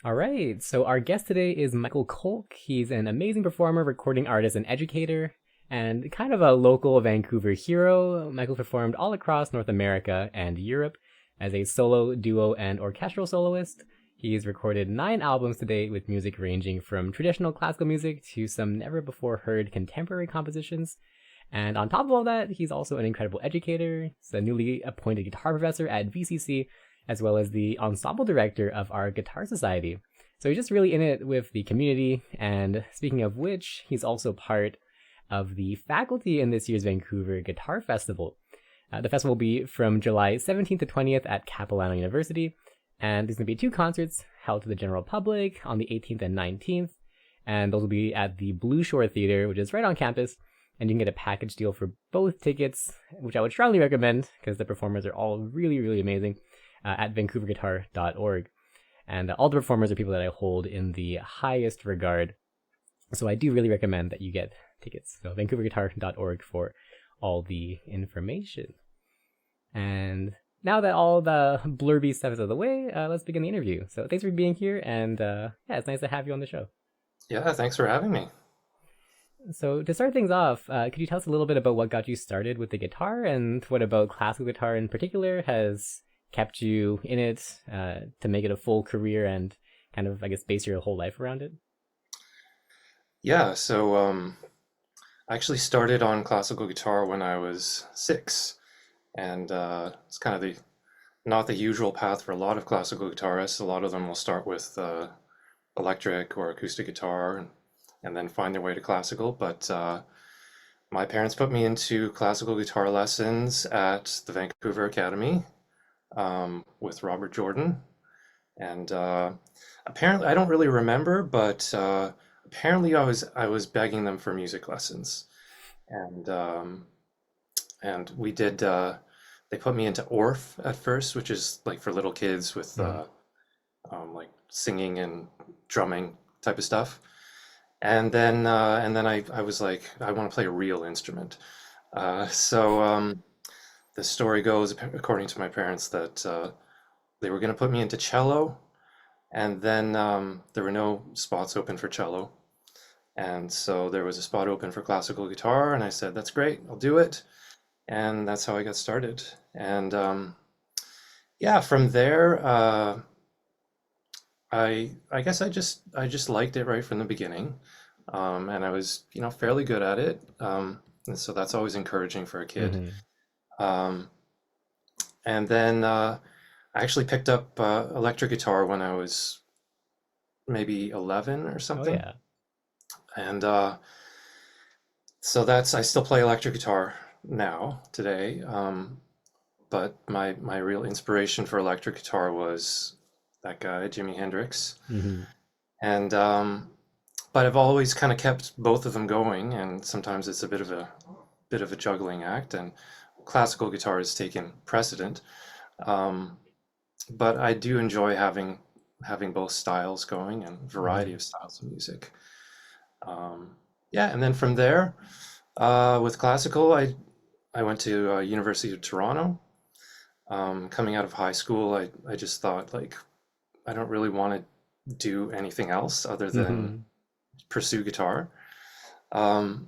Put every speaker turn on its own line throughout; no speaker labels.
All right, so our guest today is Michael Kolk. He's an amazing performer, recording artist, and educator, and kind of a local Vancouver hero. Michael performed all across North America and Europe as a solo, duo, and orchestral soloist. He's recorded 9 albums to date with music ranging from traditional classical music to some never before heard contemporary compositions. And on top of all that, he's also an incredible educator. He's a newly appointed guitar professor at VCC, as well as the ensemble director of our Guitar Society. So he's just really in it with the community. And speaking of which, he's also part of the faculty in this year's Vancouver Guitar Festival. The festival will be from July 17th to 20th at Capilano University. And there's going to be 2 concerts held to the general public on the 18th and 19th. And those will be at the Blue Shore Theater, which is right on campus. And you can get a package deal for both tickets, which I would strongly recommend because the performers are all really, really amazing, at vancouverguitar.org. And all the performers are people that I hold in the highest regard. So I do really recommend that you get tickets. So vancouverguitar.org for all the information. And now that all the blurby stuff is out of the way, let's begin the interview. So thanks for being here. And yeah, it's nice to have you on the show.
Yeah, thanks for having me.
So to start things off, could you tell us a little bit about what got you started with the guitar, and what about classical guitar in particular has kept you in it to make it a full career and kind of, I guess, base your whole life around it?
Yeah, so I actually started on classical guitar when I was 6, and it's kind of the not the usual path for a lot of classical guitarists. A lot of them will start with electric or acoustic guitar and then find their way to classical. But my parents put me into classical guitar lessons at the Vancouver Academy with Robert Jordan. And apparently, I don't really remember, but apparently I was begging them for music lessons, and we did. They put me into Orff at first, which is like for little kids with
Mm-hmm.
like singing and drumming type of stuff. And then I was like, I want to play a real instrument. So the story goes, according to my parents, that they were going to put me into cello, and then there were no spots open for cello. And so there was a spot open for classical guitar, and I said, that's great, I'll do it. And that's how I got started. And yeah, from there, I guess I just liked it right from the beginning, and I was fairly good at it, and so that's always encouraging for a kid.
Mm-hmm.
Um, and then I actually picked up electric guitar when I was maybe 11 or
Oh
something,
yeah.
and so that's I still play electric guitar now today. But my real inspiration for electric guitar was that guy Jimi Hendrix.
Mm-hmm.
And but I've always kind of kept both of them going, and sometimes it's a bit of a juggling act, and classical guitar has taken precedent. Um, but I do enjoy having both styles going and variety
Mm-hmm.
of styles of music. Um, yeah, and then from there, with classical, I went to University of Toronto. Coming out of high school, I just thought like I don't really want to do anything else other than
Mm-hmm.
pursue guitar. Um,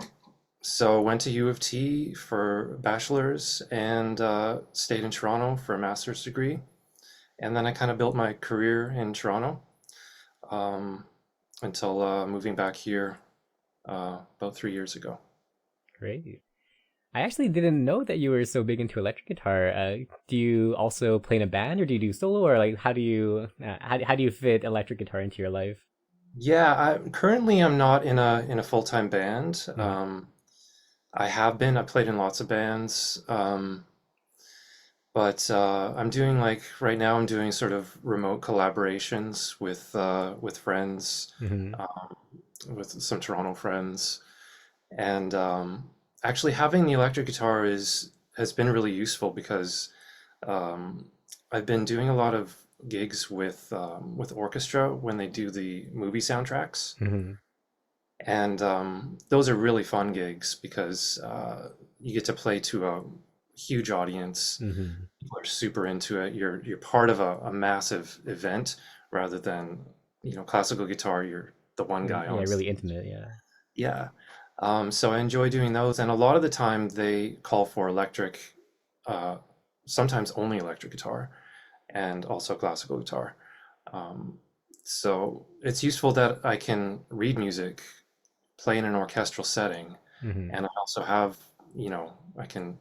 so went to U of T for bachelor's and stayed in Toronto for a master's degree. And then I kind of built my career in Toronto um, until moving back here about 3 years ago.
Great. I actually didn't know that you were so big into electric guitar. Do you also play in a band, or do you do solo, or like how do you fit electric guitar into your life?
Yeah, currently I'm not in a full-time band.
Mm-hmm.
I have been. I played in lots of bands. But I'm doing like right now I'm doing sort of remote collaborations with friends,
Mm-hmm.
um, with some Toronto friends, and actually having the electric guitar is has been really useful because um, I've been doing a lot of gigs with orchestra when they do the movie soundtracks,
Mm-hmm.
and those are really fun gigs because you get to play to a huge audience.
Mm-hmm.
People are super into it. You're part of a massive event rather than classical guitar, you're the one guy
Yeah,
on
really
stage.
intimate. Yeah.
Yeah. So I enjoy doing those, and a lot of the time they call for electric, uh, sometimes only electric guitar, and also classical guitar. Um, so it's useful that I can read music, play in an orchestral setting,
Hmm.
and I also have, I can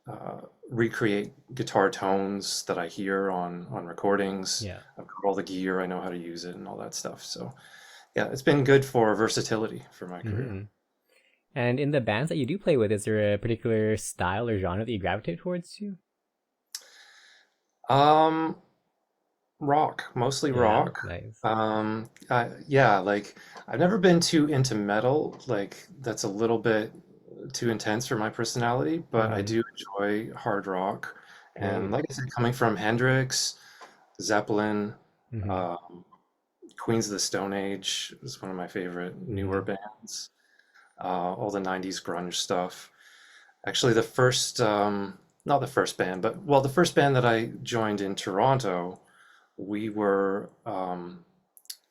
uh, recreate guitar tones that I hear on recordings.
Yeah.
I've got all the gear, I know how to use it and all that stuff. So yeah, it's been good for versatility for my career.
Hmm. And in the bands that you do play with, is there a particular style or genre that you gravitate towards too?
Um, Rock, mostly
Yeah,
rock.
nice.
Yeah, like I've never been too into metal. Like that's a little bit too intense for my personality, but I
Hmm.
do enjoy hard rock. And
Great.
like I said, coming from Hendrix, Zeppelin,
Hmm.
um, Queens of the Stone Age is one of my favorite newer
Hmm.
bands. All the 90s grunge stuff. Actually, not the first band, but well, the first band that I joined in Toronto, we were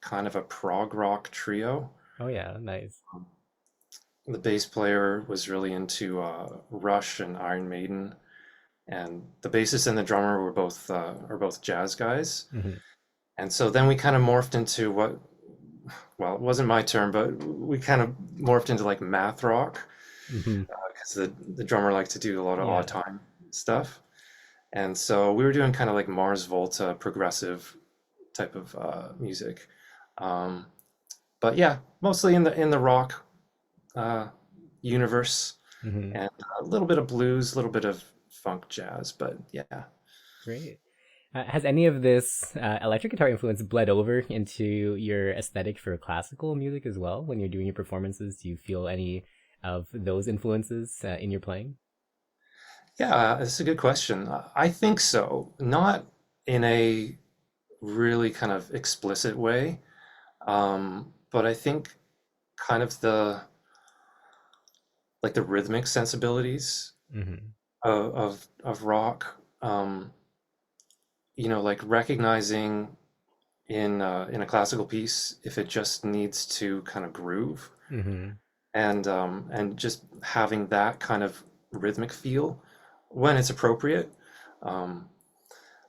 kind of a prog rock trio.
Oh yeah, nice.
The bass player was really into Rush and Iron Maiden, and the bassist and the drummer are both jazz guys.
Hmm.
And so then we kind of morphed into well, it wasn't my term, but we kind of morphed into like math rock
Hmm.
because the drummer liked to do a lot of odd
Yeah,
time stuff. And so we were doing kind of like Mars Volta progressive type of music. Um, but yeah, mostly in the rock uh, universe,
hmm,
and a little bit of blues, a little bit of funk jazz. But yeah,
great. Has any of this electric guitar influence bled over into your aesthetic for classical music as well? When you're doing your performances, do you feel any of those influences in your playing?
yeah, that's a good question. I think so. Not in a really kind of explicit way, but I think kind of the rhythmic sensibilities
Hmm.
of rock. Like recognizing in a classical piece if it just needs to kind of groove
Hmm.
and just having that kind of rhythmic feel when it's appropriate. Um,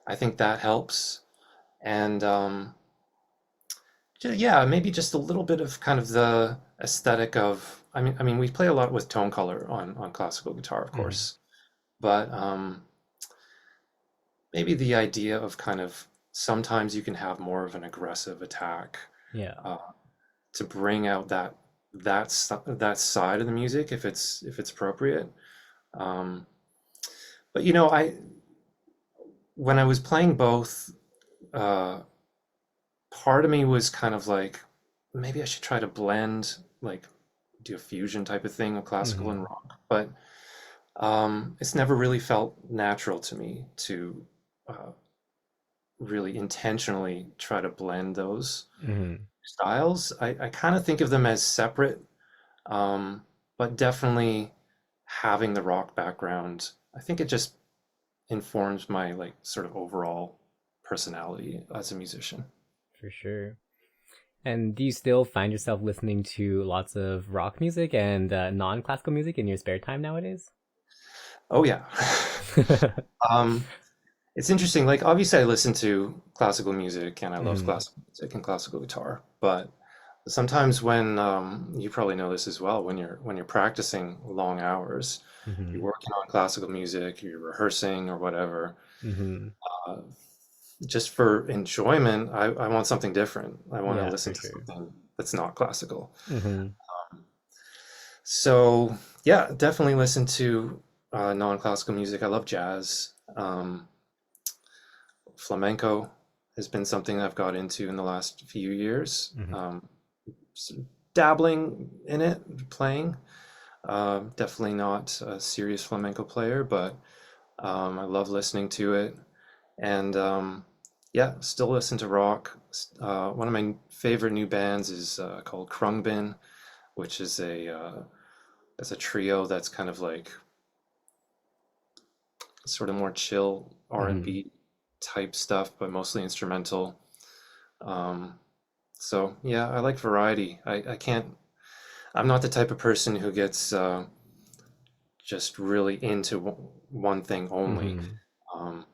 I think that helps. And yeah, maybe just a little bit of kind of the aesthetic of. I mean, we play a lot with tone color on classical guitar, of
Hmm.
course, but maybe the idea of kind of sometimes you can have more of an aggressive attack
Yeah.
uh, to bring out that side of the music if it's appropriate. Um, but I when I was playing both, uh, part of me was kind of like maybe I should try to blend like do a fusion type of thing of classical and
Hmm.
rock, but it's never really felt natural to me to uh, really intentionally try to blend those
Hmm.
styles. I kind of think of them as separate, but definitely having the rock background, I think it just informs my like sort of overall personality as a musician.
For sure. And do you still find yourself listening to lots of rock music and non-classical music in your spare time nowadays?
Oh yeah. Um, it's interesting. Like obviously I listen to classical music and I love
Hmm.
classical music and classical guitar, but sometimes when you probably know this as well, when you're practicing long hours, you're
Hmm.
working on classical music, you're rehearsing or whatever.
Hmm.
Uh, just for enjoyment, I want something different. I want to
Yeah,
listen
for
to
sure.
something that's not classical.
Hmm.
So yeah, definitely listen to non-classical music. I love jazz. Flamenco has been something I've got into in the last few years.
Hmm.
S- Dabbling in it, playing. Definitely not a serious flamenco player, but I love listening to it. And yeah, still listen to rock. One of my favorite new bands is called Krungbin, which is a trio that's kind of like sort of more chill
Hmm.
R&B type stuff, but mostly instrumental. Um, So yeah, I like variety. I can't. I'm not the type of person who gets just really into one thing only.
Hmm.
Um,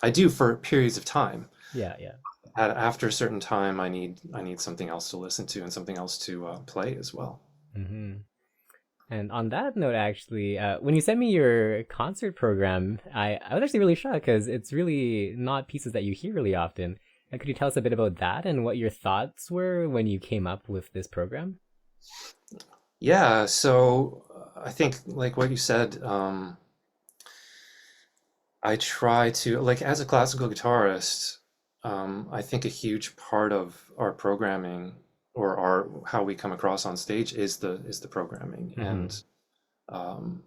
I do for periods of time.
Yeah, yeah.
After a certain time, I need something else to listen to and something else to play as well.
Hmm. And on that note, actually, when you sent me your concert program, I was actually really shocked because it's really not pieces that you hear really often. Could you tell us a bit about that and what your thoughts were when you came up with this program?
Yeah, so I think like what you said, I try to like as a classical guitarist, I think a huge part of our programming or our how we come across on stage is the programming.
Hmm.
And um,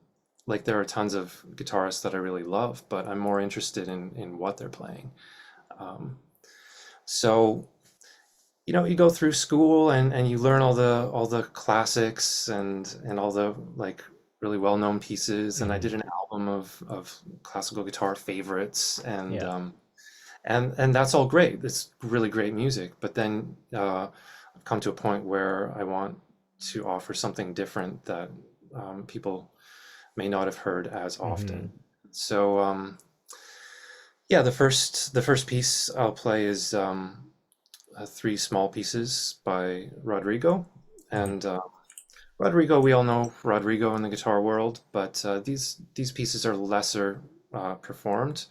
like there are tons of guitarists that I really love, but I'm more interested in what they're playing. Um, so you go through school and you learn all the classics and all the like really well-known pieces. And I
Hmm.
did an album of classical guitar favorites, and
Yeah.
and that's all great. It's really great music. But then I've come to a point where I want to offer something different that people may not have heard as often.
Hmm.
So yeah, the first piece I'll play is three small pieces by Rodrigo. And Rodrigo, we all know Rodrigo in the guitar world, but these pieces are lesser performed.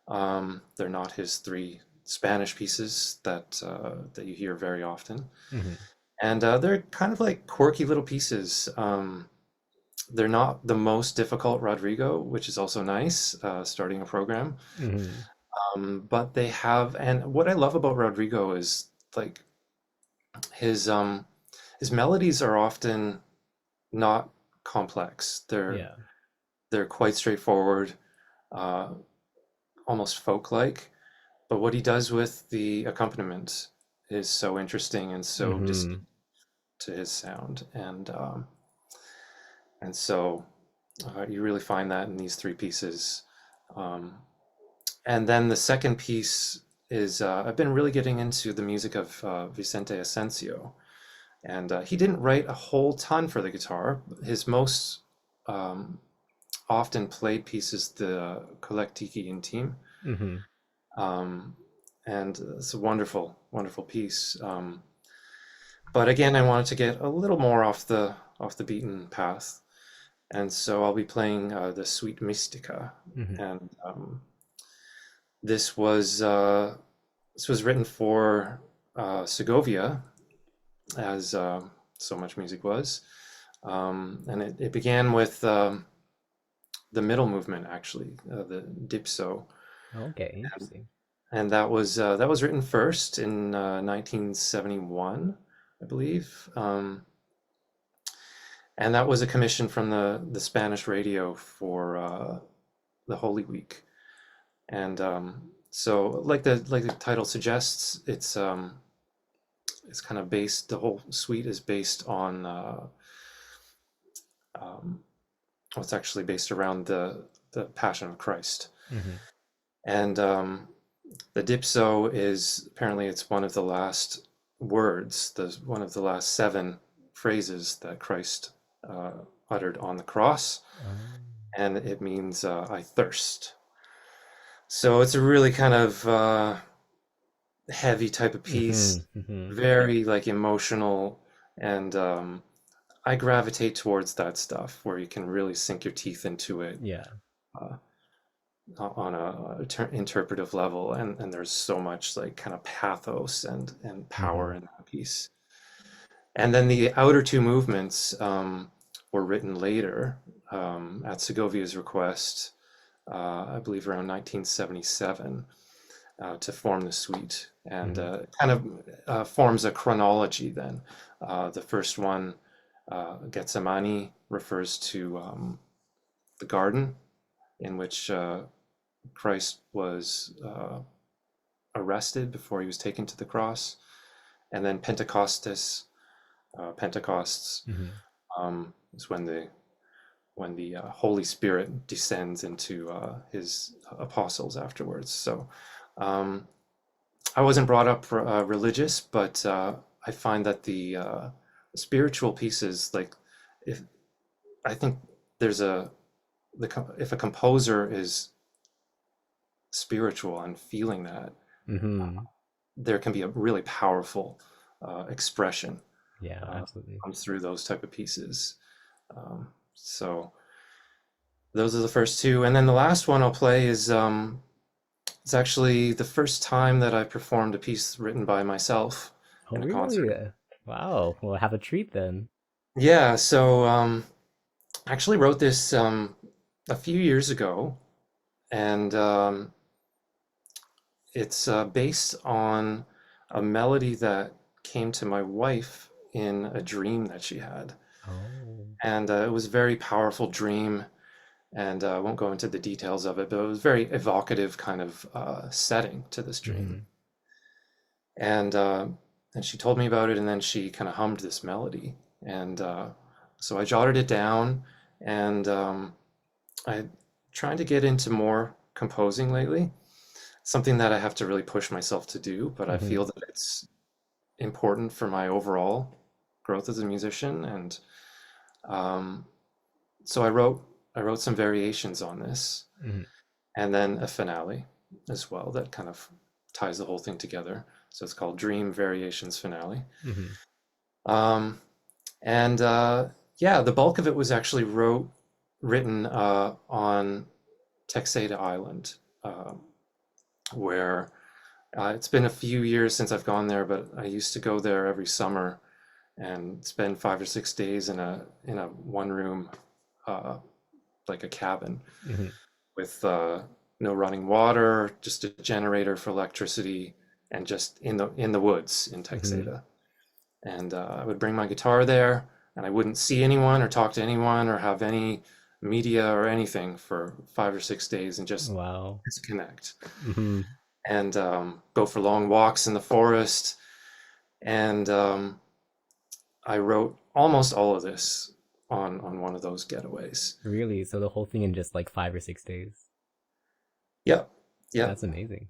They're not his three Spanish pieces that you hear very often,
Hmm.
and they're kind of like quirky little pieces. They're not the most difficult Rodrigo, which is also nice, starting a program.
Hmm.
But they have, and what I love about Rodrigo is like his um his melodies are often not complex. They're
Yeah.
they're quite straightforward, uh, almost folk-like. But what he does with the accompaniment is so interesting and so
Hmm.
distinct to his sound, and so you really find that in these three pieces. Um, and then the second piece is I've been really getting into the music of Vicente Asensio. And he didn't write a whole ton for the guitar. His most um, often played piece is the Kolk Intime.
Hmm.
Um, and it's a wonderful, wonderful piece. But again, I wanted to get a little more off the beaten path. And so I'll be playing the Suite Mystica.
Hmm.
And this was uh, this was written for Segovia, as so much music was. And it began with the middle movement, actually, the dipso,
Okay, interesting.
and that was written first in 1971, I believe, and that was a commission from the Spanish radio for the Holy Week. And so, like the title suggests, it's kind of based. The whole suite is based on. Um, well, it's actually based around the Passion of Christ.
Hmm.
And the dipso is apparently it's one of the last words, one of the last seven phrases that Christ uh, uttered on the cross,
Oh.
and it means "I thirst." So it's a really kind of heavy type of
Hmm.
piece,
Hmm.
very like emotional, and I gravitate towards that stuff where you can really sink your teeth into it.
Yeah.
Uh, on a interpretive level, and there's so much like kind of pathos and power
Hmm.
in that piece. And then the outer two movements were written later at Segovia's request, I believe around 1977, to form the suite, and
Hmm.
kind of forms a chronology then. The first one, Getsemani, refers to the garden in which Christ was arrested before he was taken to the cross, and then Pentecosts,
Hmm.
is when the Holy Spirit descends into his apostles afterwards. So um, I wasn't brought up religious, but I find that the spiritual pieces, like if I think there's if a composer is spiritual and feeling that,
Mm-hmm.
there can be a really powerful expression
Yeah, absolutely.
comes through those type of pieces. So those are the first two, and then the last one I'll play is it's actually the first time that I performed a piece written by myself
Oh,
in a
really?
concert.
Wow. Well, have a treat then.
Yeah, so I actually wrote this a few years ago, and it's based on a melody that came to my wife in a dream that she had.
Oh.
And it was a very powerful dream, and I won't go into the details of it, but it was a very evocative kind of setting to this
Mm-hmm.
dream. And uh, and she told me about it, and then she kind of hummed this melody, and so I jotted it down, and I trying to get into more composing lately. Something that I have to really push myself to do, but I
Mm-hmm.
feel that it's important for my overall growth as a musician, and um, so I wrote some variations on this,
Mm-hmm.
and then a finale as well that kind of ties the whole thing together. So it's called Dream Variations Finale.
Mm-hmm.
Um, and yeah, the bulk of it was actually written on Texada Island, where it's been a few years since I've gone there, but I used to go there every summer and spend 5 or 6 days in a one room, uh, like a cabin
Mm-hmm.
with no running water, just a generator for electricity, and just in the woods in
Mm-hmm.
Texada. And I would bring my guitar there, and I wouldn't see anyone or talk to anyone or have any media or anything for 5 or 6 days and just
Wow.
disconnect
Mm-hmm.
and go for long walks in the forest. And I wrote almost all of this on one of those getaways.
Really? So the whole thing in just like 5 or 6 days?
Yep, yep.
That's amazing.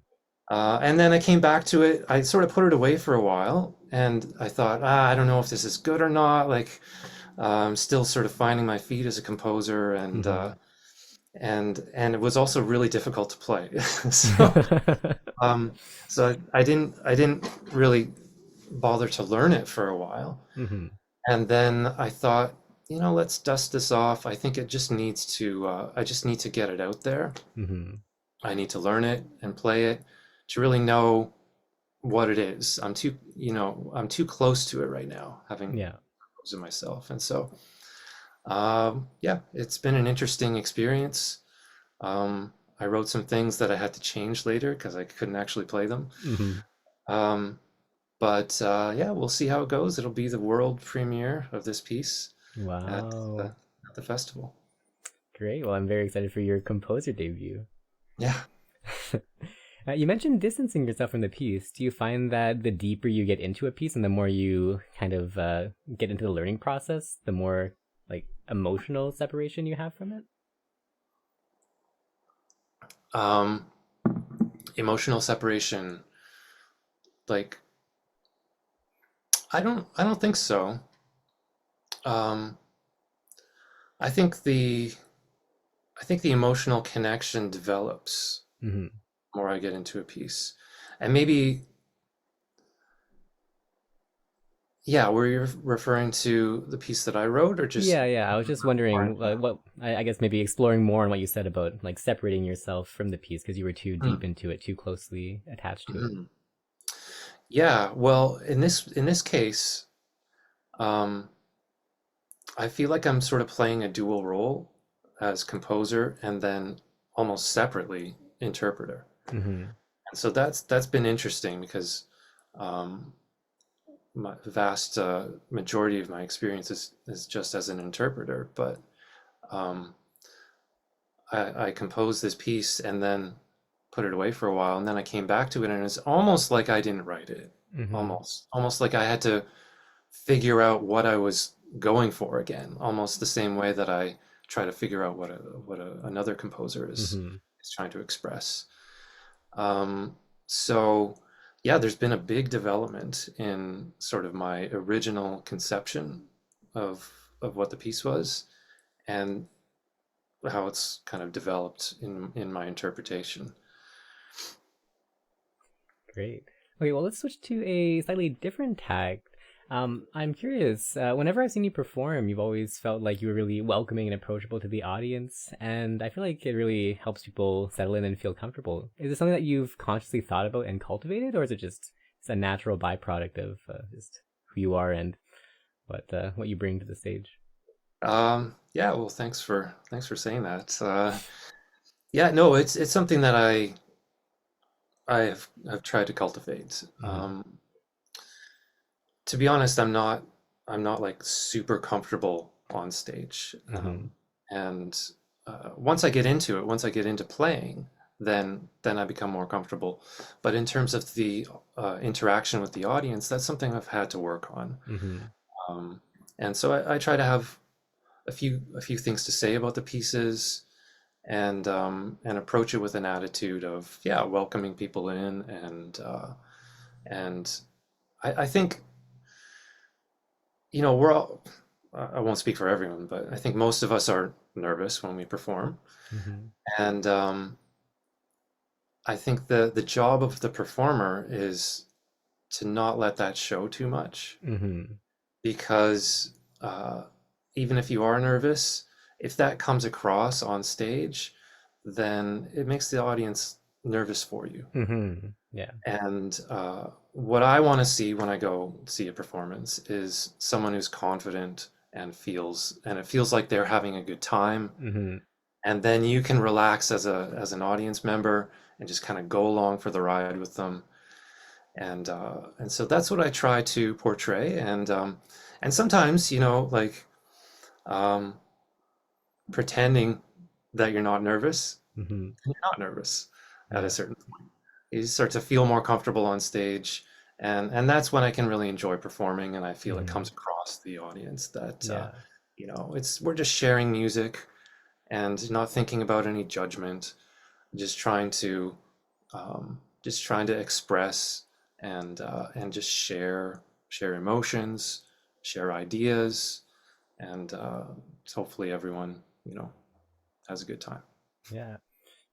And then I came back to it. I sort of put it away for a while, and I thought, I don't know if this is good or not. Like, I'm still sort of finding my feet as a composer,
Mm-hmm.
and it was also really difficult to play. So, um, so I didn't really bother to learn it for a while.
Mm-hmm.
And then I thought, let's dust this off. I think it just needs to, I just need to get it out there.
Mm-hmm.
I need to learn it and play it to really know what it is. I'm too close to it right now, having
Yeah.
composed it myself. And so, yeah, it's been an interesting experience. I wrote some things that I had to change later because I couldn't actually play them.
Mm-hmm.
Um, but yeah, we'll see how it goes. It'll be the world premiere of this piece at the,
Wow.
at the festival.
Great. Well, I'm very excited for your composer debut.
Yeah.
You mentioned distancing yourself from the piece. Do you find that the deeper you get into a piece and the more you kind of get into the learning process, the more like emotional separation you have from it?
Um, Emotional separation, like I don't think so. Um, I think the emotional connection develops
Mm-hmm.
the more I get into a piece. And maybe, yeah, were you referring to the piece that I wrote or just
Yeah, yeah. I was just
more in
wondering
general?
what I guess maybe exploring more on what you said about like separating yourself from the piece because you were too deep
Mm,
into it, too closely attached to it.
mhm. Yeah, well, in this case, um, I feel like I'm sort of playing a dual role as composer and then almost separately interpreter.
Mm-hmm.
And so that's been interesting because um, my vast majority of my experience is just as an interpreter, but um, I composed this piece and then put it away for a while, and then I came back to it, and it's almost like I didn't write it.
Mm-hmm.
Almost like I had to figure out what I was going for again, almost the same way that I try to figure out another composer
Mm-hmm.
is trying to express. Um, so yeah, there's been a big development in sort of my original conception of what the piece was and how it's kind of developed in my interpretation.
Great. Okay, well, let's switch to a slightly different tack. I'm curious. Whenever I've seen you perform, you've always felt like you were really welcoming and approachable to the audience, and I feel like it really helps people settle in and feel comfortable. Is it something that you've consciously thought about and cultivated, or is it just it's a natural byproduct of just who you are and what you bring to the stage?
Yeah, well, thanks for saying that. Yeah, no, it's something that I've tried to cultivate.
Mm-hmm.
To be honest, I'm not like super comfortable on stage.
Mm-hmm.
And once I get into it, once I get into playing, then I become more comfortable. But in terms of the interaction with the audience, that's something I've had to work on.
Mm-hmm.
Um, and so I try to have a few things to say about the pieces and approach it with an attitude of yeah, welcoming people in and I think you know we're all I won't speak for everyone, but I think most of us are nervous when we perform,
Mm-hmm.
and I think the job of the performer is to not let that show too much
Mm-hmm.
because uh, even if you are nervous, if that comes across on stage, then it makes the audience nervous for you.
Mm-hmm. Yeah.
And what I want to see when I go see a performance is someone who's confident and it feels like they're having a good time.
Mm-hmm.
And then you can relax as an audience member and just kind of go along for the ride with them. And so that's what I try to portray. And sometimes, you know, like um, pretending that you're not nervous,
Mm-hmm.
you're not nervous at a
Yeah.
certain point. You start to feel more comfortable on stage, and that's when I can really enjoy performing, and I feel it
Mm-hmm.
comes across the audience that
Yeah.
you know it's we're just sharing music and not thinking about any judgment, just just trying to express and just share emotions, share ideas, and hopefully everyone you know has a good time.
Yeah.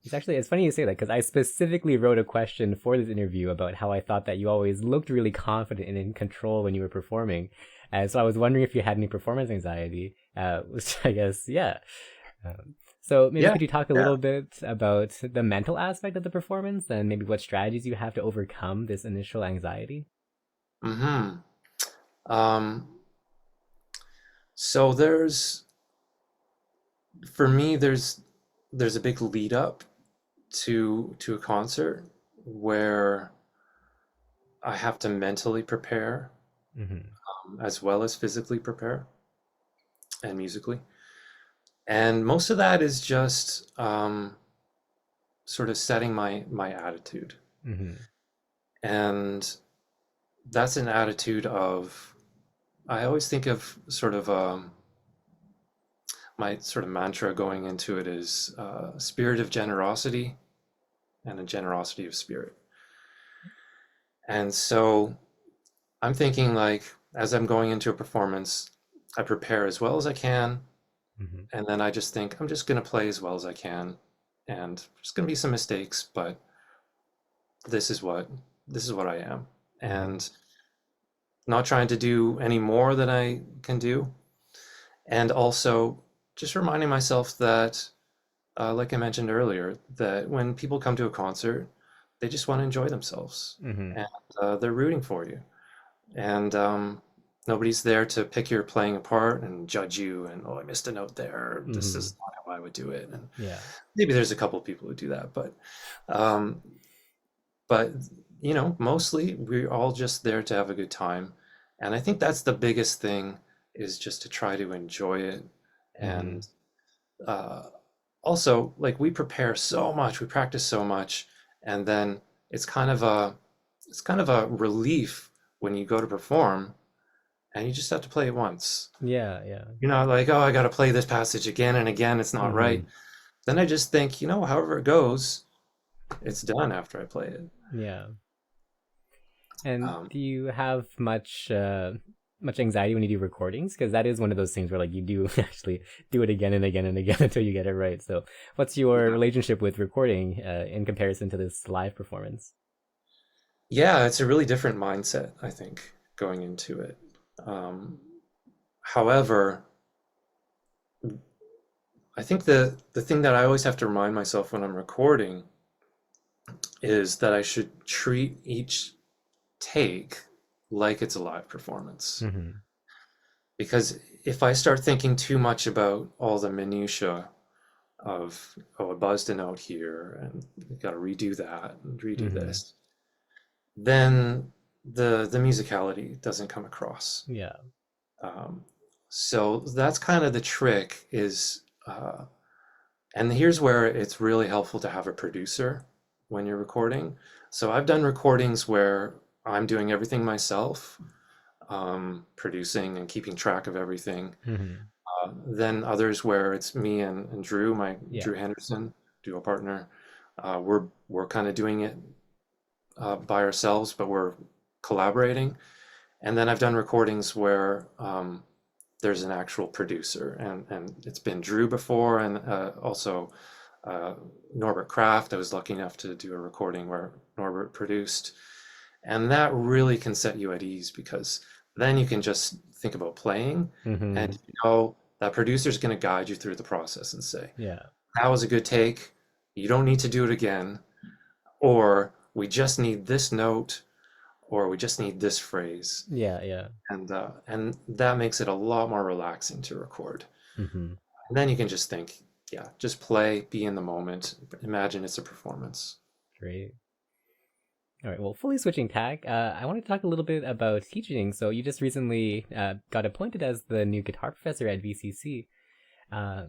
It's funny you say that because I specifically wrote a question for this interview about how I thought that you always looked really confident and in control when you were performing. So I was wondering if you had any performance anxiety, which I guess, yeah. So maybe
Yeah,
could you talk a
yeah.
little bit about the mental aspect of the performance and maybe what strategies you have to overcome this initial anxiety?
Hmm. Um, so for me, there's a big lead up to a concert where I have to mentally prepare
Mm-hmm.
as well as physically prepare and musically. And most of that is just sort of setting my attitude.
Mm-hmm.
And that's an attitude of I always think of sort of my sort of mantra going into it is spirit of generosity and a generosity of spirit. And so I'm thinking like as I'm going into a performance, I prepare as well as I can,
Mm-hmm.
and then I just think I'm just gonna play as well as I can, and there's gonna be some mistakes, but this is what this is what I am,
Mm-hmm.
and not trying to do any more than I can do, and also just reminding myself that, like I mentioned earlier, that when people come to a concert, they just want to enjoy themselves,
Mm-hmm.
and they're rooting for you. And nobody's there to pick your playing apart and judge you and oh I missed a note there, this
Mm-hmm.
is not how I would do it, and
Yeah.
maybe there's a couple of people who do that, um, but you know mostly we're all just there to have a good time, and I think that's the biggest thing is just to try to enjoy it.
Mm-hmm.
And uh, also like we prepare so much, we practice so much, and then it's kind of a it's kind of a relief when you go to perform and you just have to play it once.
Yeah. Yeah.
You're not like, oh, I got to play this passage again and again. It's not right.
Mm-hmm.
Then I just think, you know, however it goes, it's done after I play it.
Yeah. And
Um,
do you have much anxiety when you do recordings? Because that is one of those things where like you do actually do it again and again and again until you get it right. So, what's your
yeah.
relationship with recording in comparison to this live performance?
Yeah, it's a really different mindset, I think, going into it. Um, However, I think the thing that I always have to remind myself when I'm recording is that I should treat each take like it's a live performance.
Hmm.
Because if I start thinking too much about all the minutia of, oh, I buzzed a note here and you got to redo that and redo
Hmm.
this, then the musicality doesn't come across.
Yeah.
Um, so that's kind of the trick is, and here's where it's really helpful to have a producer when you're recording. So I've done recordings where I'm doing everything myself, producing and keeping track of everything.
Hmm.
Then others where it's me and Drew, my
Yeah.
Drew Henderson, duo partner. We're kind of doing it by ourselves, but we're collaborating. And then I've done recordings where there's an actual producer, and it's been Drew before, and also uh, Norbert Kraft. I was lucky enough to do a recording where Norbert produced, and that really can set you at ease because then you can just think about playing, and
Hmm.
you know that producer's going to guide you through the process and say,
Yeah.
"That was a good take. You don't need to do it again," or "We just need this note," or "We just need this phrase."
Yeah. Yeah.
And that makes it a lot more relaxing to record.
Hmm.
And then you can just think, yeah, just play, be in the moment, imagine it's a performance.
Great. All right. Well, fully switching tack, I want to talk a little bit about teaching. So you just recently got appointed as the new guitar professor at VCC. Uh,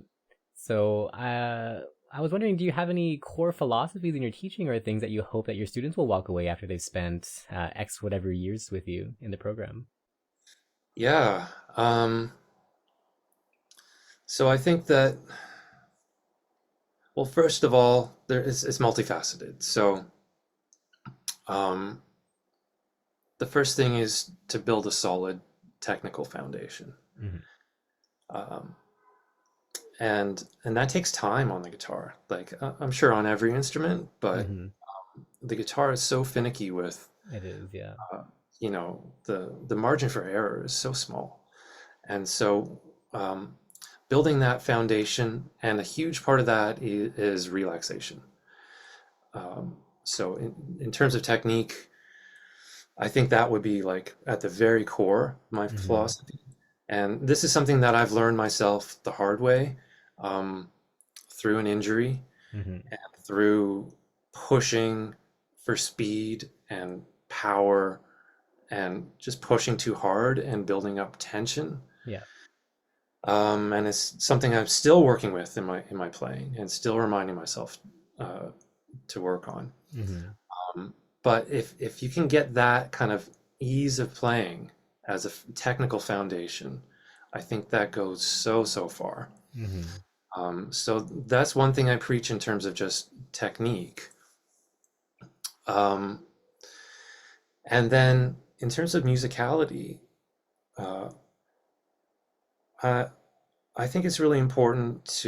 so I was wondering, do you have any core philosophies in your teaching or things that you hope that your students will walk away after they've spent X whatever years with you in the program?
Yeah. So I think that, well, first of all, it's multifaceted. So um, the first thing is to build a solid technical foundation.
Hmm.
Um, and that takes time on the guitar. Like I'm sure on every instrument, but
Hmm.
the guitar is so finicky with
It is, yeah.
uh, the margin for error is so small, and so um, building that foundation, and a huge part of that is relaxation. So in terms of technique, I think that would be like at the very core of my
Hmm.
philosophy, and this is something that I've learned myself the hard way, um, through an injury
Hmm.
and through pushing for speed and power and just pushing too hard and building up tension.
Yeah.
And it's something I'm still working with in my playing and still reminding myself uh, to work on.
Hmm.
But if you can get that kind of ease of playing as a technical foundation, I think that goes so far.
Hmm.
So that's one thing I preach in terms of just technique. Um, and then in terms of musicality, uh, I, I think it's really important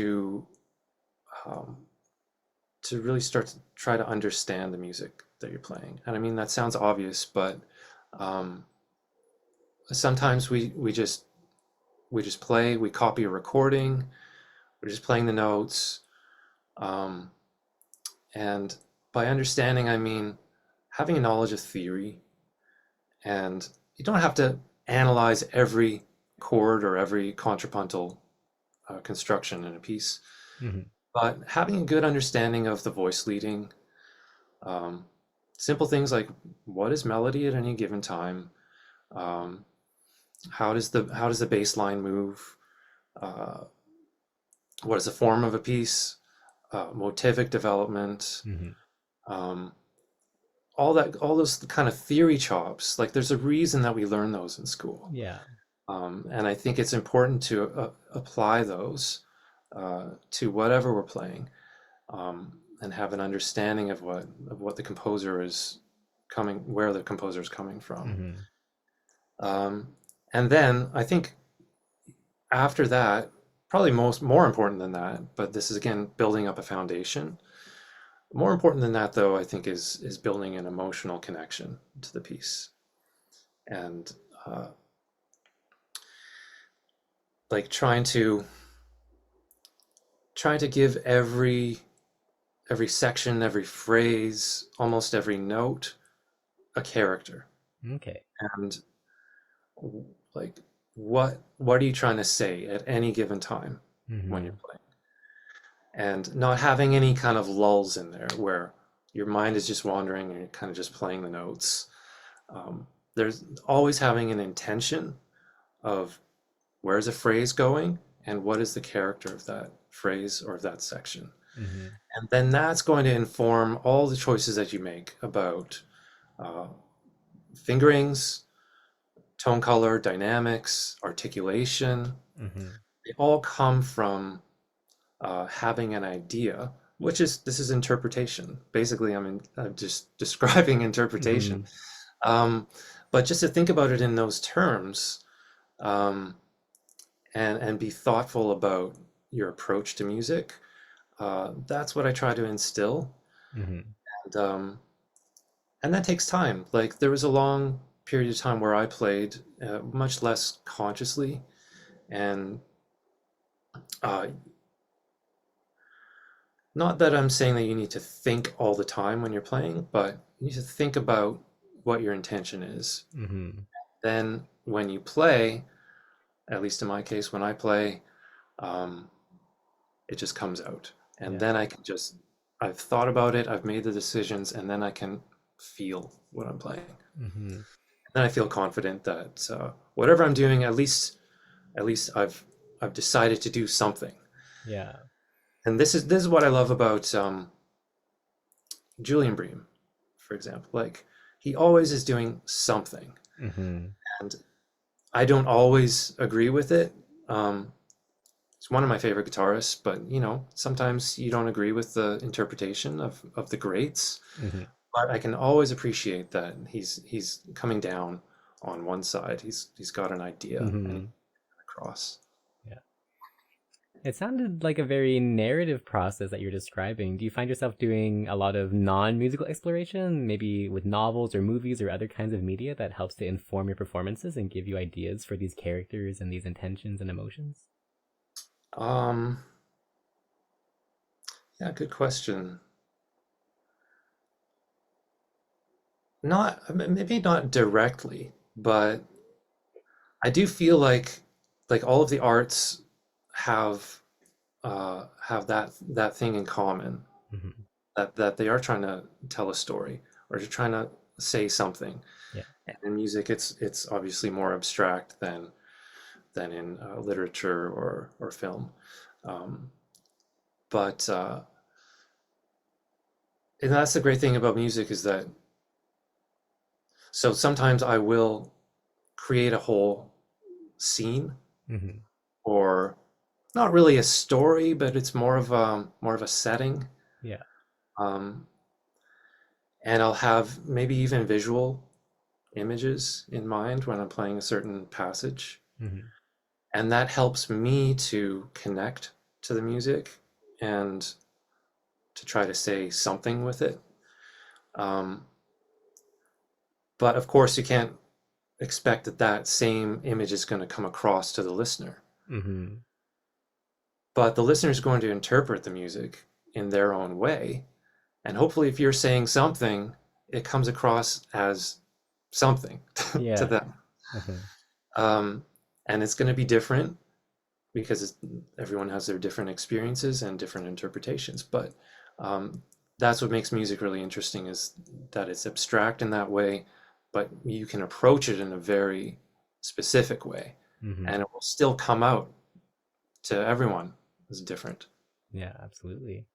um, to really start to try to understand the music that you're playing. And I mean, that sounds obvious, but um, sometimes we just play, we copy a recording, we're just playing the notes. Um, and by understanding, I mean having a knowledge of theory, and you don't have to analyze every chord or every contrapuntal construction in a piece,
Hmm.
but having a good understanding of the voice leading, um, simple things like what is melody at any given time, um, how does the bass line move, uh, what is the form of a piece, motivic development,
Hmm.
um, all those kind of theory chops. Like there's a reason that we learn those in school,
Yeah.
and I think it's important to apply those to whatever we're playing, and have an understanding of what the composer is where the composer is coming from.
Mm-hmm.
And then I think after that, probably more important than that, but this is again building up a foundation. More important than that, though, I think is building an emotional connection to the piece, and like trying to give every section, every phrase, almost every note a character.
Okay.
And like what are you trying to say at any given time when
Mm-hmm.
you're playing? And not having any kind of lulls in there where your mind is just wandering and you're kind of just playing the notes. There's always having an intention of where's a phrase going and what is the character of that phrase or of that section.
Mm-hmm.
And then that's going to inform all the choices that you make about uh, fingerings, tone color, dynamics, articulation.
Mm-hmm.
They all come from having an idea, this is interpretation. Basically, I'm just describing interpretation.
Mm-hmm.
Um, but just to think about it in those terms, um, and be thoughtful about your approach to music, that's what I try to instill.
Mm-hmm.
And, and that takes time. Like there was a long period of time where I played much less consciously, and uh, not that I'm saying that you need to think all the time when you're playing, but you need to think about what your intention is.
Mm-hmm.
Then when you play, at least in my case, when I play, um, it just comes out. And
Yeah.
then I've thought about it, I've made the decisions, and then I can feel what I'm playing.
Mm-hmm.
Then I feel confident that whatever I'm doing, at least I've decided to do something.
Yeah.
And this is what I love about Julian Bream, for example. Like he always is doing something,
Mm-hmm.
and I don't always agree with it. He's one of my favorite guitarists, but sometimes you don't agree with the interpretation of the greats.
Mm-hmm.
But I can always appreciate that he's coming down on one side. He's got an idea and he's
Mm-hmm.
across.
Yeah. It sounded like a very narrative process that you're describing. Do you find yourself doing a lot of non-musical exploration, maybe with novels or movies or other kinds of media that helps to inform your performances and give you ideas for these characters and these intentions and emotions?
Um, yeah, good question. Maybe not directly, but I do feel like all of the arts have that thing in common,
Mm-hmm.
that they are trying to tell a story or they're trying to say something.
Yeah.
And in music, it's obviously more abstract than in literature or film. Um, but and that's the great thing about music is that so sometimes I will create a whole scene
Mm-hmm.
or not really a story, but it's more of a setting.
Yeah.
Um, and I'll have maybe even visual images in mind when I'm playing a certain passage.
Mm-hmm.
And that helps me to connect to the music and to try to say something with it. Um, but of course, you can't expect that same image is going to come across to the listener.
Mm-hmm.
But the listener is going to interpret the music in their own way. And hopefully, if you're saying something, it comes across as something to
Yeah.
them.
Mm-hmm.
Um, and it's going to be different because everyone has their different experiences and different interpretations. But that's what makes music really interesting is that it's abstract in that way, but you can approach it in a very specific way,
Mm-hmm.
and it will still come out to everyone as different.
Yeah, absolutely.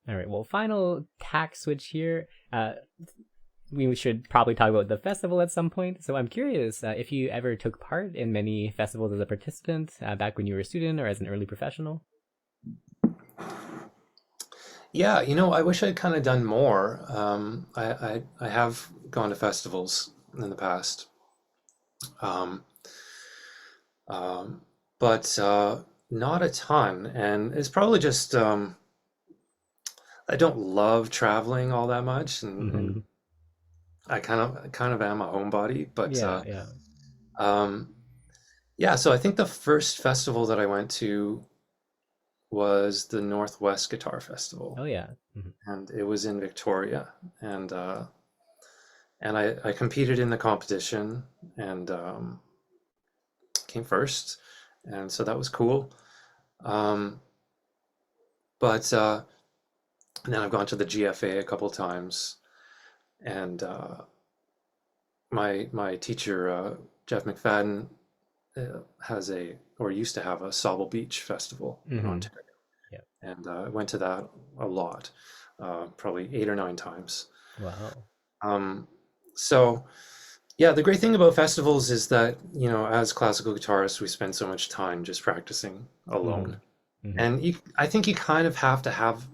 All right. Well, final tack switch here. We should probably talk about the festival at some point. So I'm curious if you ever took part in many festivals as a participant back when you were a student or as an early professional.
Yeah, I wish I'd kind of done more. I have gone to festivals in the past, um, um, but not a ton, and it's probably just I don't love traveling all that much, and
Hmm.
I kind of am a homebody, but
Yeah, yeah.
um, yeah. So I think the first festival that I went to was the Northwest Guitar
Oh
Festival,
yeah. Hmm.
and it was in Victoria, and I competed in the competition and came first, and so that was cool. Um, but and then I've gone to the GFA a couple times, and my teacher Jeff McFadden has a or used to have a Sauble Beach Festival in
Hmm.
Ontario,
Yeah.
and I went to that a lot, probably 8 or 9 times.
Wow.
Um, so yeah, the great thing about festivals is that, as classical guitarists, we spend so much time just practicing
Hmm.
alone.
Hmm.
And I think you kind of have to have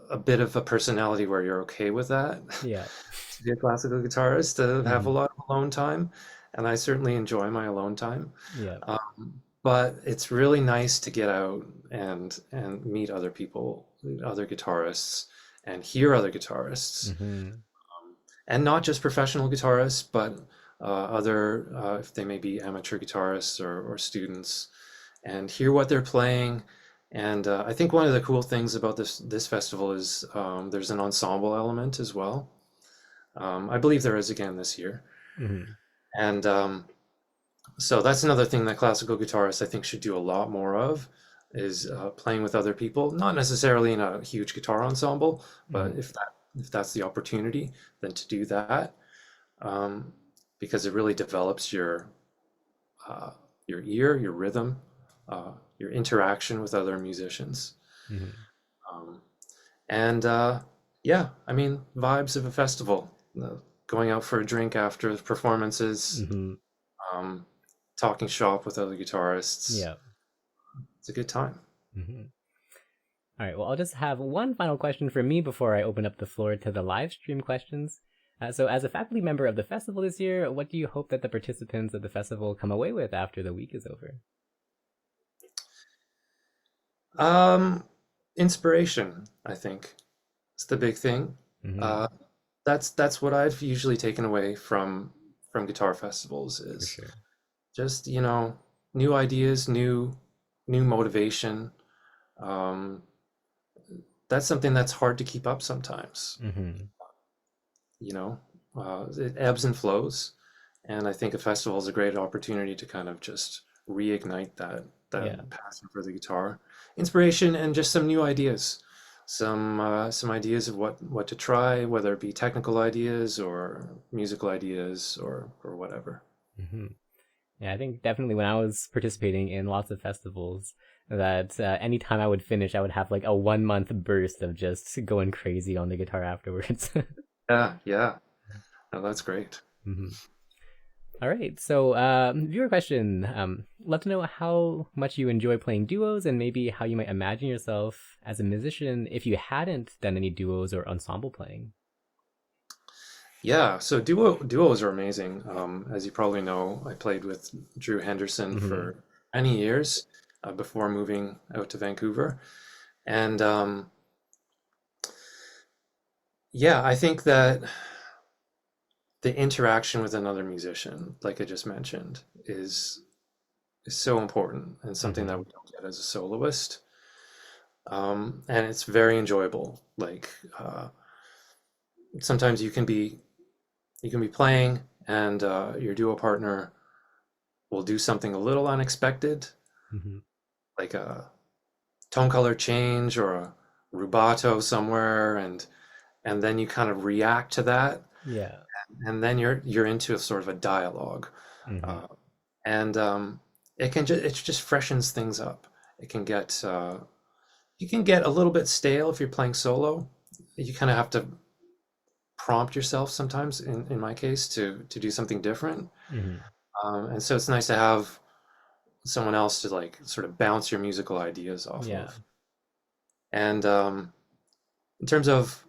a bit of a personality where you're okay with that
Yeah.
to be a classical guitarist, to have a
Hmm.
lot of alone time. And I certainly enjoy my alone time.
Yeah.
But it's really nice to get out and meet other people, other guitarists, and hear other guitarists.
Hmm.
And not just professional guitarists, but other, if they may be amateur guitarists or students, and hear what they're playing. And I think one of the cool things about this festival is there's an ensemble element as well. I believe there is again this year,
Hmm.
and so that's another thing that classical guitarists I think should do a lot more of is playing with other people, not necessarily in a huge guitar ensemble, but
Hmm.
if that's the opportunity, then to do that, um, because it really develops uh, your ear, your rhythm, your interaction with other musicians.
Hmm.
Um, and yeah, I mean, vibes of a festival, going out for a drink after the performances,
Hmm.
um, talking shop with other guitarists.
Yeah.
It's a good time.
Hmm. All right. Well, I'll just have one final question for me before I open up the floor to the live stream questions. So, as a faculty member of the festival this year, what do you hope that the participants of the festival come away with after the week is over?
Um, Inspiration, I think, is the big thing. Uh,
Hmm.
that's what I've usually taken away from guitar festivals
For
is
sure.
just, new ideas, new motivation. Um, that's something that's hard to keep up sometimes.
Hmm.
You know, it ebbs and flows, and I think a festival is a great opportunity to kind of just reignite
Yeah.
that passion for the guitar, inspiration, and just some new ideas, some ideas of what to try, whether it be technical ideas or musical ideas or whatever.
Hmm. Yeah, I think definitely when I was participating in lots of festivals, that anytime I would finish, I would have like a 1 month burst of just going crazy on the guitar afterwards.
Yeah, yeah, no, that's great.
Hmm. All right, so viewer question. Love to know how much you enjoy playing duos and maybe how you might imagine yourself as a musician if you hadn't done any duos or ensemble playing.
Yeah, so duos are amazing. As you probably know, I played with Drew Henderson
Hmm.
for many years before moving out to Vancouver. And yeah, I think that the interaction with another musician, like I just mentioned, is so important and something that we
Hmm.
don't get as a soloist. And it's very enjoyable. Like sometimes you can be playing and your duo partner will do something a little unexpected,
Hmm.
like a tone color change or a rubato somewhere, and then you kind of react to that,
Yeah.
and then you're into a sort of a dialogue,
Hmm.
uh, and it just freshens things up. It can get you can get a little bit stale if you're playing solo. You kind of have to prompt yourself sometimes, in my case, to do something different.
Hmm.
And so it's nice to have someone else to like sort of bounce your musical ideas off
Yeah.
of. And in terms of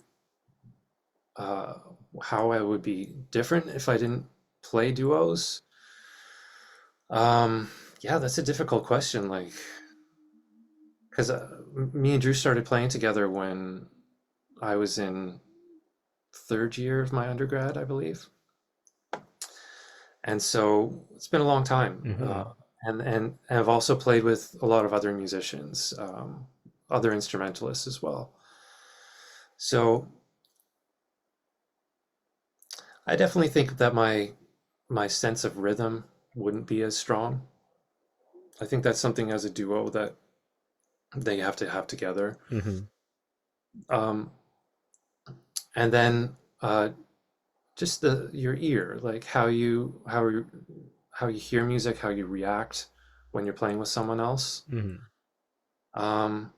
uh, how I would be different if I didn't play duos, um, yeah, that's a difficult question. Like, because me and Drew started playing together when I was in third year of my undergrad, I believe. And so it's been a long time.
Hmm.
And I've also played with a lot of other musicians, other instrumentalists as well. So I definitely think that my sense of rhythm wouldn't be as strong. I think that's something as a duo that they have to have together.
Hmm.
Um, and then just the your ear, like how you hear music, how you react when you're playing with someone else.
Hmm.
Um,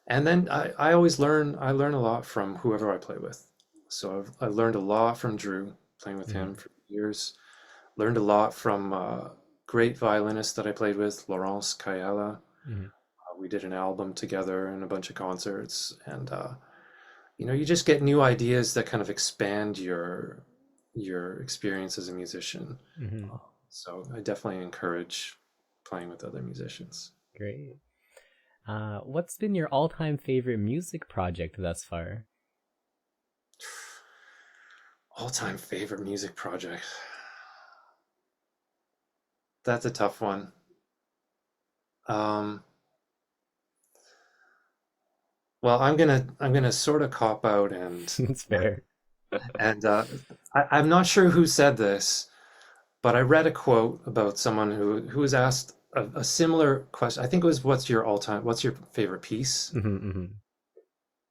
and then I always I learn a lot from whoever I play with. So I learned a lot from Drew, playing with him
Hmm.
for years. Learned a lot from great violinists that I played with, Laurence Kayala.
Hmm.
We did an album together and a bunch of concerts, and you know, you just get new ideas that kind of expand your experience as a musician.
Hmm.
So I definitely encourage playing with other musicians.
Great. What's been your all-time favorite music project thus far?
All-time favorite music project. That's a tough one. Um, well, I'm gonna sort of cop out
It's fair.
and I'm not sure who said this, but I read a quote about someone who was asked a similar question. I think it was, what's your favorite piece?"
Hmm. Hmm.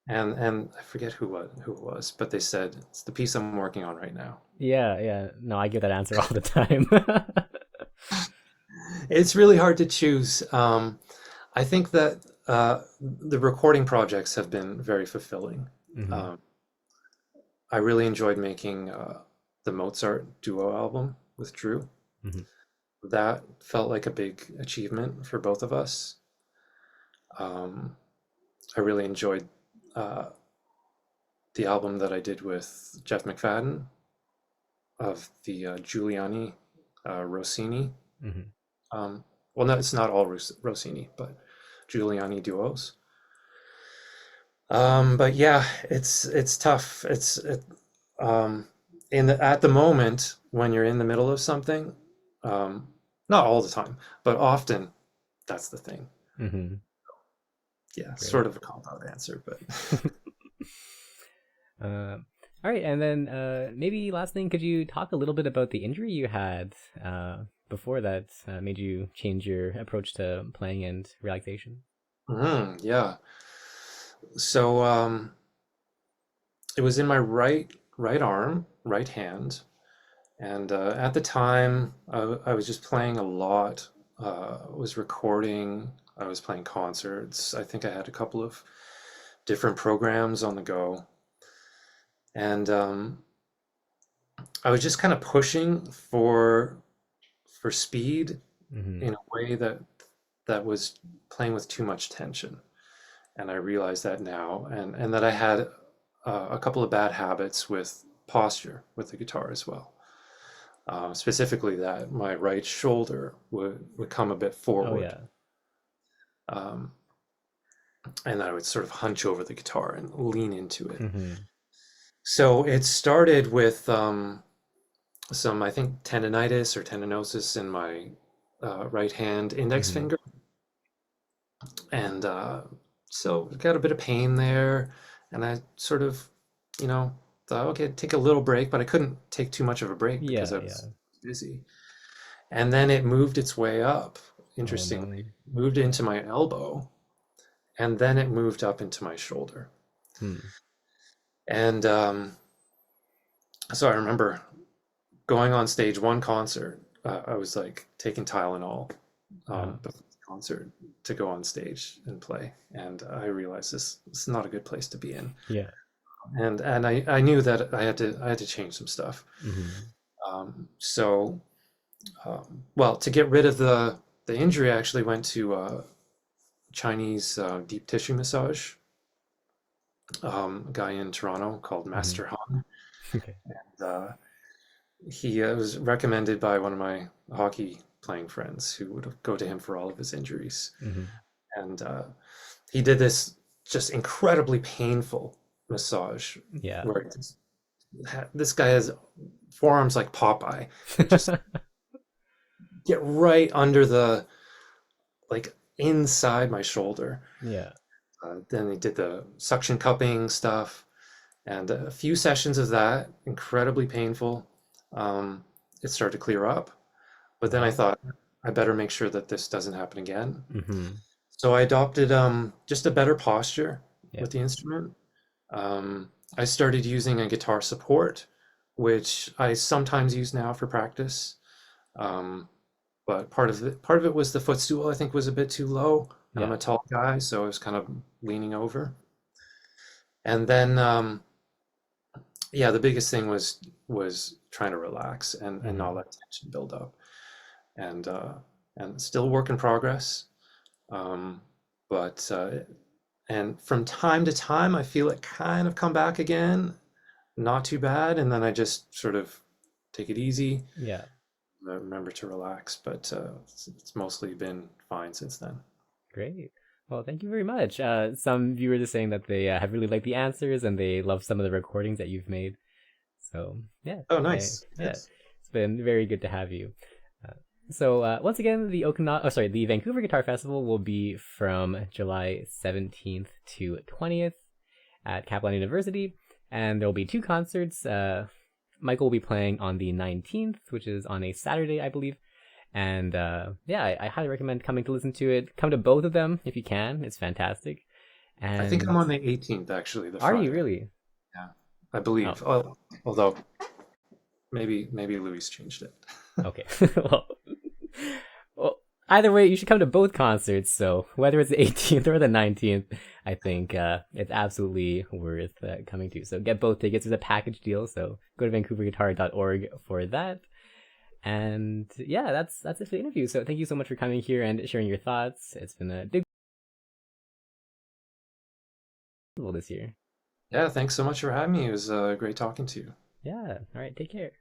And I forget who it was, but they said it's the piece I'm working on right now.
Yeah, yeah. No, I give that answer all the time.
It's really hard to choose. I think that the recording projects have been very fulfilling.
Hmm.
Um, I really enjoyed making the Mozart duo album with Drew.
Hmm.
That felt like a big achievement for both of us. Um, I really enjoyed uh, the album that I did with Jeff McFadden of the Giuliani Rossini.
Hmm.
Um, well, no, it's not all Rossini, but Giuliani duos. But yeah, it's tough. Um, at the moment when you're in the middle of something, um, not all the time, but often that's the thing.
Hmm.
Yeah,
Great.
sort of a cop out answer, but
Uh, all right, and then maybe last thing, could you talk a little bit about the injury you had before that made you change your approach to playing and relaxation?
yeah. So it was in my right arm, right hand, and at the time I was just playing a lot. Was recording. I was playing concerts. I think I had a couple of different programs on the go, and I was just kind of pushing for speed
Hmm.
in a way that was playing with too much tension. And I realize that now, and that I had a couple of bad habits with posture with the guitar as well. Specifically, that my right shoulder would come a bit
Oh
forward,
yeah.
um, and I would sort of hunch over the guitar and lean into it.
Hmm.
So it started with some, I think, tendonitis or tendinosis in my right hand index
Hmm.
finger, and so got a bit of pain there, and I sort of, you know, thought, okay, take a little break, but I couldn't take too much of a break because
Yeah,
I
yeah.
was busy. And then it moved its way up,
Oh no.
interestingly, moved into my elbow, and then it moved up into my shoulder.
Hmm.
And so I remember going on stage one concert. I was like taking Tylenol before the concert to go on stage and play, and I realized this is not a good place to be in.
Yeah.
And I knew that I had to change some stuff.
Hmm.
So well, to get rid of the injury, I actually went Chinese deep tissue massage, a guy in Toronto called
Hmm.
Master Han.
Okay.
Uh, he was recommended by one of my hockey playing friends who would go to him for all of his injuries.
Hmm.
And he did this just incredibly painful massage
Yeah.
where this guy has forearms like Popeye. Just get right under the, like inside my shoulder.
Yeah.
Then he did the suction cupping stuff and a few sessions of that, incredibly painful. Um, it started to clear up, but then I
Wow.
thought I better make sure that this doesn't happen again.
Hmm.
So I adopted just a better posture
Yeah.
with the instrument. I started using a guitar support, which I sometimes use now for practice. Um, but part of it was the footstool, I think, was a bit too low. I'm
Yeah.
a tall guy, so I was kind of leaning over. And then yeah, the biggest thing was trying to relax and not
Hmm.
let tension build up. And and still work in progress. Um, but and from time to time, I feel it kind of come back again, not too bad, and then I just sort of take it easy,
Yeah.
remember to relax. But it's mostly been fine since then.
Great. Well, thank you very much. Some viewers are saying that they have really liked the answers and they love some of the recordings that you've made. So yeah,
Oh, nice.
yeah,
Yes.
it's been very good to have you. Once again, the Vancouver Guitar Festival will be from July 17th to 20th at Kaplan University, and there will be two concerts. Michael will be playing on the 19th, which is on a Saturday, I believe. And yeah, I highly recommend coming to listen to it. Come to both of them if you can. It's fantastic.
I think I'm
And
on the 18th, actually, the
are you
Friday.
really?
Yeah, I
Oh,
believe. Oh, although maybe Louis changed it.
okay. well, well, either way, you should come to both concerts. So whether it's the 18th or the 19th, I think it's absolutely worth coming to. So get both tickets. It's a package deal. So go to vancouverguitar.org for that. And yeah, that's it for the interview. So thank you so much for coming here and sharing your thoughts. It's been a big festival this year.
Yeah, thanks so much for having me. It was great talking to you.
Yeah. All right. Take care.